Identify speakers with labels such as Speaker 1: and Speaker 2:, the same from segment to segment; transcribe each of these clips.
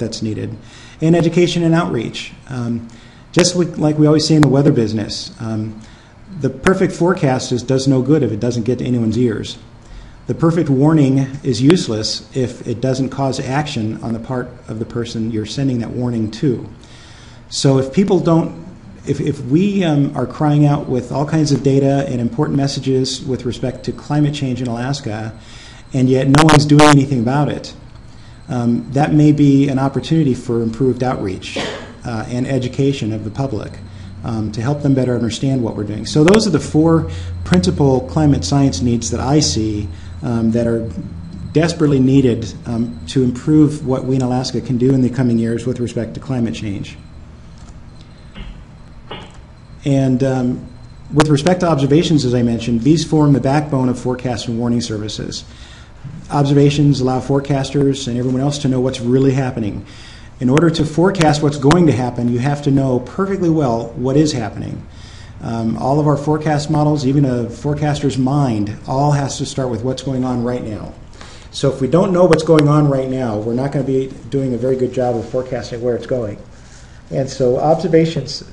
Speaker 1: that's needed. And education and outreach. Just like we always say in the weather business, the perfect forecast does no good if it doesn't get to anyone's ears. The perfect warning is useless if it doesn't cause action on the part of the person you're sending that warning to. So if people don't, if we are crying out with all kinds of data and important messages with respect to climate change in Alaska, and yet no one's doing anything about it, that may be an opportunity for improved outreach and education of the public to help them better understand what we're doing. So those are the four principal climate science needs that I see that are desperately needed to improve what we in Alaska can do in the coming years with respect to climate change. And with respect to observations, as I mentioned, these form the backbone of forecast and warning services. Observations allow forecasters and everyone else to know what's really happening. In order to forecast what's going to happen, you have to know perfectly well what is happening. All of our forecast models, even a forecaster's mind, all has to start with what's going on right now. So if we don't know what's going on right now, we're not going to be doing a very good job of forecasting where it's going. And so observations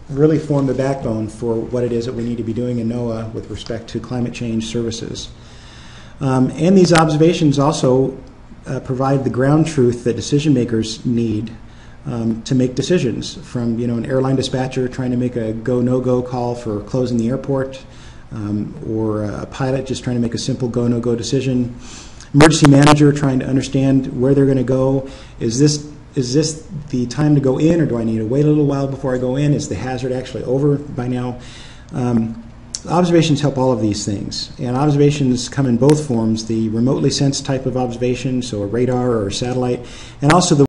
Speaker 1: really form the backbone for what it is that we need to be doing in NOAA with respect to climate change services. And these observations also provide the ground truth that decision makers need to make decisions, from an airline dispatcher trying to make a go no-go call for closing the airport, or a pilot just trying to make a simple go no-go decision, emergency manager trying to understand where they're going to go. Is this the time to go in, or do I need to wait a little while before I go in? Is the hazard actually over by now? Observations help all of these things, and observations come in both forms: the remotely sensed type of observation, so a radar or a satellite, and also the